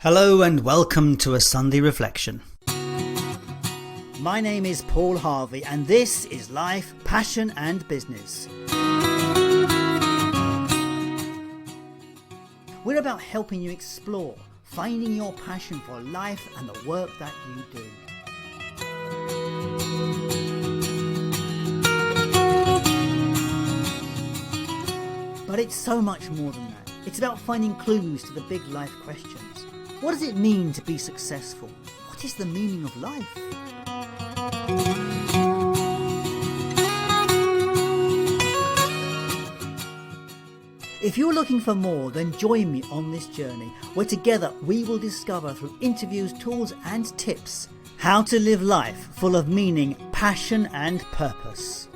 Hello and welcome to a Sunday Reflection. My name is Paul Harvey and this is Life, Passion and Business. We're about helping you explore, finding your passion for life and the work that you do. But it's so much more than that. It's about finding clues to the big life questions. What does it mean to be successful? What is the meaning of life? If you're looking for more, then join me on this journey where together we will discover through interviews, tools and tips how to live life full of meaning, passion and purpose.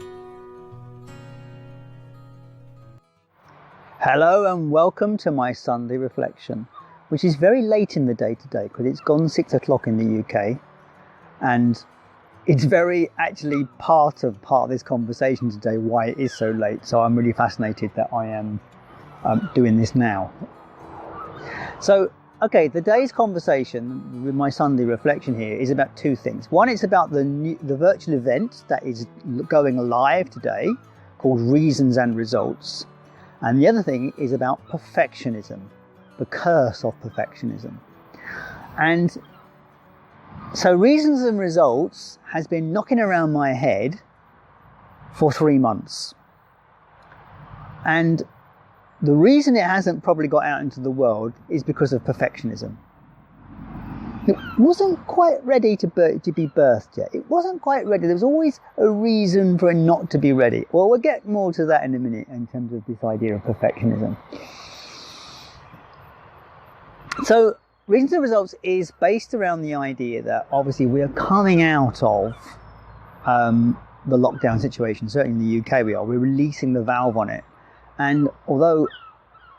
Hello and welcome to my Sunday Reflection, which is very late in the day today because it's gone 6 o'clock in the UK, and it's very actually part of this conversation today why it is so late. So I'm really fascinated that I am doing this now. So okay, the day's conversation with my Sunday Reflection here is about two things. One, it's about the virtual event that is going live today called Reasons and Results, and the other thing is about perfectionism. The curse of perfectionism. And so Reasons and Results has been knocking around my head for 3 months. And the reason it hasn't probably got out into the world is because of perfectionism. It wasn't quite ready to be birthed yet. It wasn't quite ready. There was always a reason for it not to be ready. Well, we'll get more to that in a minute in terms of this idea of perfectionism. So, Reasons and Results is based around the idea that obviously we are coming out of the lockdown situation. Certainly in the UK we're releasing the valve on it. And although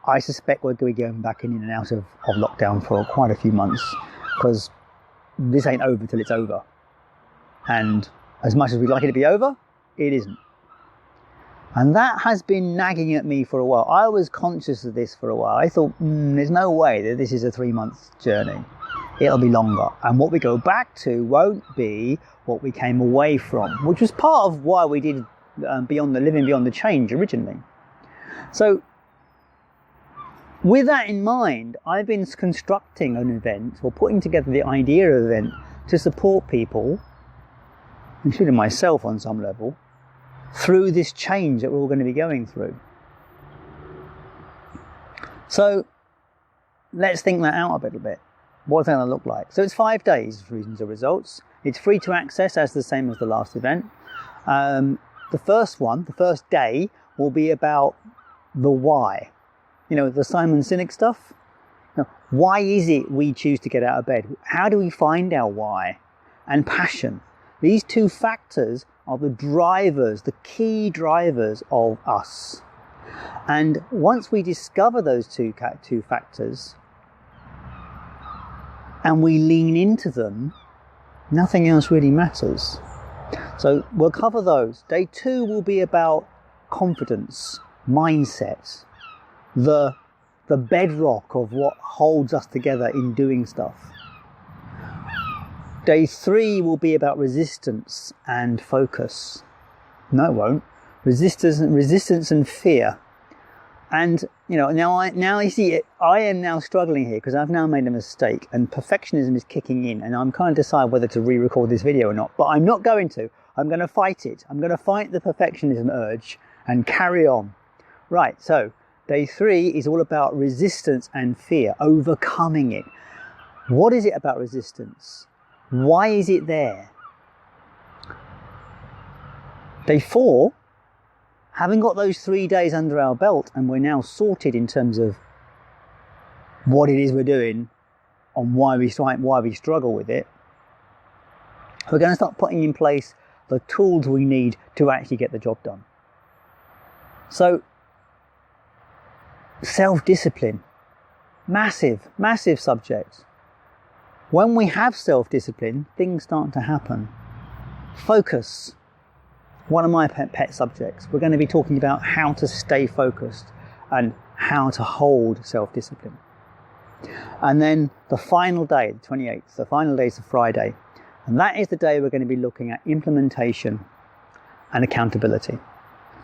I suspect we're going to be going back in and out of lockdown for quite a few months, because this ain't over till it's over. And as much as we'd like it to be over, it isn't. And that has been nagging at me for a while. I was conscious of this for a while. I thought, there's no way that this is a 3-month journey. It'll be longer. And what we go back to won't be what we came away from, which was part of why we did Living Beyond the Change originally. So with that in mind, I've been constructing an event, or putting together the idea of an event to support people, including myself on some level, through this change that we're all going to be going through. So let's think that out a little bit. What's that going to look like? So it's 5 days of Reasons and Results. It's free to access as the same as the last event. The first day will be about the why. You know, the Simon Sinek stuff. Why is it we choose to get out of bed? How do we find our why? And passion. These two factors are the drivers, the key drivers of us. And once we discover those two factors and we lean into them, nothing else really matters. So we'll cover those. Day 2 will be about confidence, mindset, the bedrock of what holds us together in doing stuff. Day 3 will be about resistance and focus. No, it won't. Resistance and fear. And now you see it. I am now struggling here because I've now made a mistake, and perfectionism is kicking in, and I'm kind of decide whether to re-record this video or not. But I'm not going to. I'm going to fight it. I'm going to fight the perfectionism urge and carry on. Right. So day 3 is all about resistance and fear, overcoming it. What is it about resistance? Why is it there? Day 4, having got those 3 days under our belt and we're now sorted in terms of what it is we're doing and why we struggle with it, we're going to start putting in place the tools we need to actually get the job done. So, self-discipline, massive subject. When we have self-discipline, things start to happen. Focus, one of my pet subjects. We're going to be talking about how to stay focused and how to hold self-discipline. And then the final day, the 28th, the final day is the Friday. And that is the day we're going to be looking at implementation and accountability.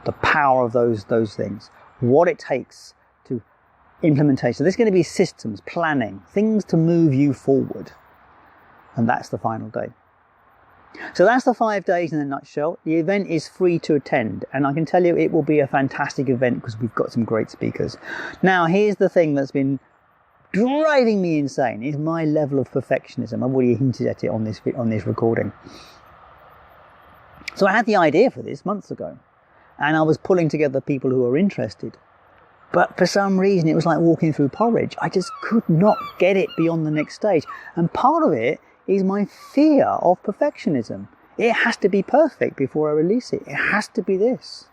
The power of those things. What it takes to implementation. So there's going to be systems, planning, things to move you forward. And that's the final day. So that's the 5 days in a nutshell. The event is free to attend, and I can tell you it will be a fantastic event because we've got some great speakers. Now, here's the thing that's been driving me insane, is my level of perfectionism. I've already hinted at it on this recording. So I had the idea for this months ago, and I was pulling together people who were interested. But for some reason, it was like walking through porridge. I just could not get it beyond the next stage. And part of it is my fear of perfectionism. It has to be perfect before I release it. It has to be this.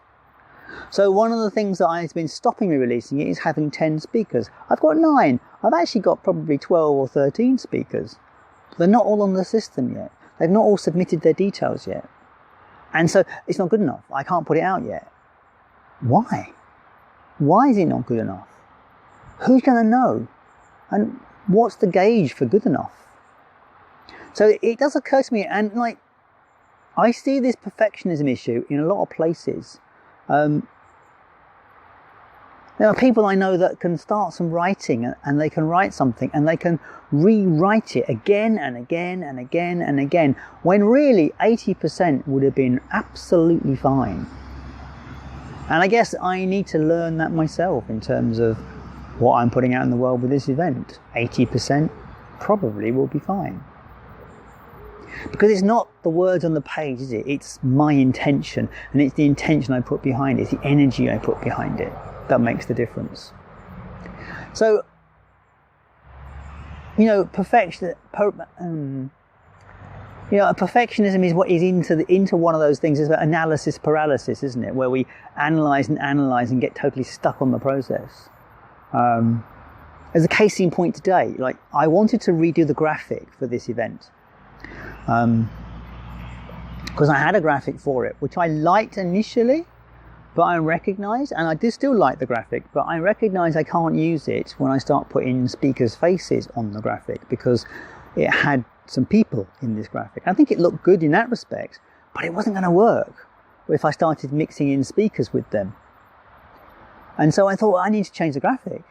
So one of the things that has been stopping me releasing it is having 10 speakers. I've got 9. I've actually got probably 12 or 13 speakers. They're not all on the system yet. They've not all submitted their details yet. And so it's not good enough. I can't put it out yet. Why? Why is it not good enough? Who's going to know? And what's the gauge for good enough? So it does occur to me, and like, I see this perfectionism issue in a lot of places. There are people I know that can start some writing, and they can write something and they can rewrite it again and again and again and again, when really 80% would have been absolutely fine. And I guess I need to learn that myself in terms of what I'm putting out in the world with this event. 80% probably will be fine. Because it's not the words on the page, is it? It's my intention, and it's the intention I put behind it, it's the energy I put behind it that makes the difference. So, perfectionism is what is into one of those things. It's about analysis paralysis, isn't it? Where we analyse and get totally stuck on the process. As a case in point today, like, I wanted to redo the graphic for this event. Because I had a graphic for it, which I liked initially, but I recognise, and I do still like the graphic, but I recognise I can't use it when I start putting speakers' faces on the graphic, because it had some people in this graphic. I think it looked good in that respect, but it wasn't going to work if I started mixing in speakers with them. And so I thought, I need to change the graphic.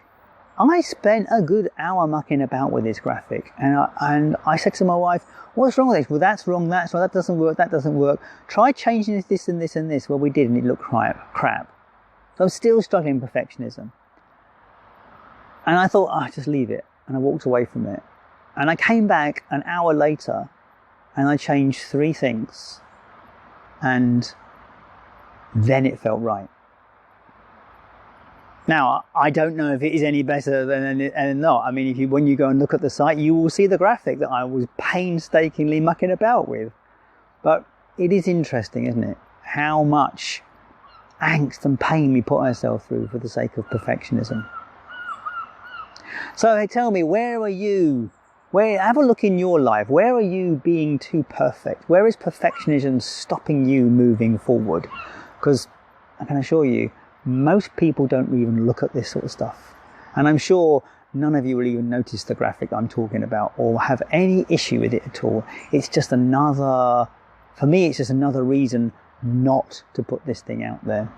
I spent a good hour mucking about with this graphic, and I said to my wife, what's wrong with this? Well, that's wrong, that doesn't work. Try changing this and this and this. Well, we did, and it looked crap. So I'm still struggling with perfectionism. And I thought, just leave it. And I walked away from it. And I came back an hour later, and I changed 3 things. And then it felt right. Now, I don't know if it is any better than not. I mean, when you go and look at the site, you will see the graphic that I was painstakingly mucking about with. But it is interesting, isn't it? How much angst and pain we put ourselves through for the sake of perfectionism. So tell me, where are you? Have a look in your life. Where are you being too perfect? Where is perfectionism stopping you moving forward? Because I can assure you, most people don't even look at this sort of stuff. And I'm sure none of you will even notice the graphic I'm talking about or have any issue with it at all. It's just for me, it's just another reason not to put this thing out there.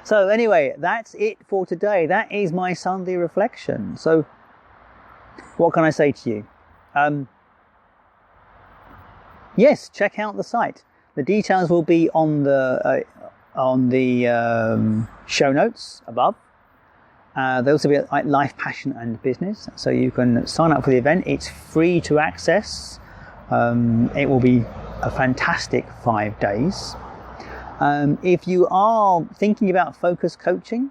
So anyway, that's it for today. That is my Sunday reflection. So what can I say to you? Yes, check out the site. The details will be on the show notes above. There'll also be Life, Passion and Business, so you can sign up for the event. It's free to access. It will be a fantastic 5 days. If you are thinking about focus coaching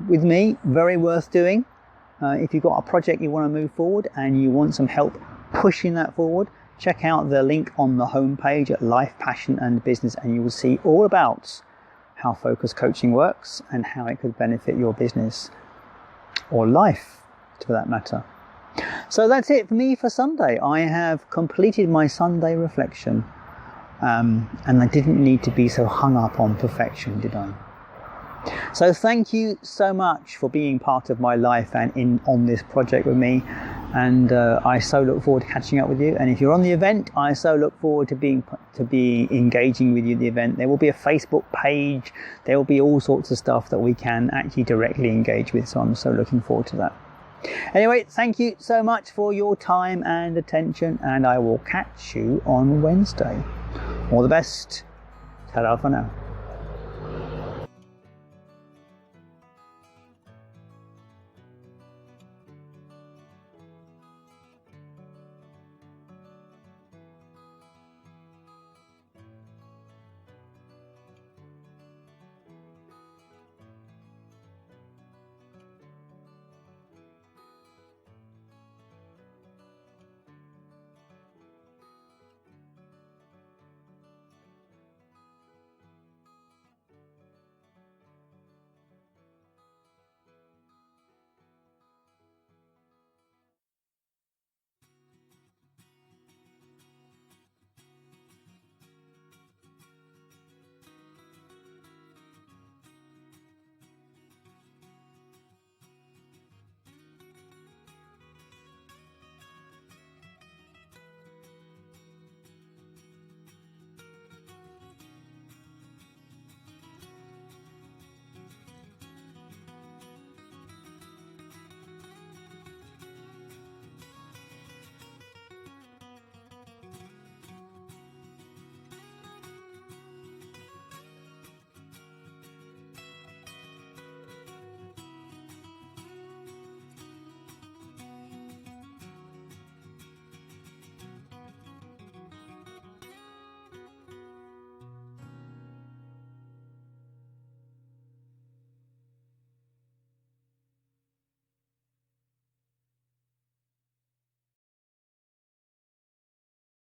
with me, very worth doing. If you've got a project you want to move forward and you want some help pushing that forward, check out the link on the homepage at Life, Passion and Business, and you will see all about how focus coaching works and how it could benefit your business or life, for that matter. So that's it for me for Sunday. I have completed my Sunday reflection, and I didn't need to be so hung up on perfection, did I? So thank you so much for being part of my life and on this project with me. And I so look forward to catching up with you. And if you're on the event, I so look forward to be engaging with you at the event. There will be a Facebook page. There will be all sorts of stuff that we can actually directly engage with. So I'm so looking forward to that. Anyway, thank you so much for your time and attention. And I will catch you on Wednesday. All the best. Ta-ra for now.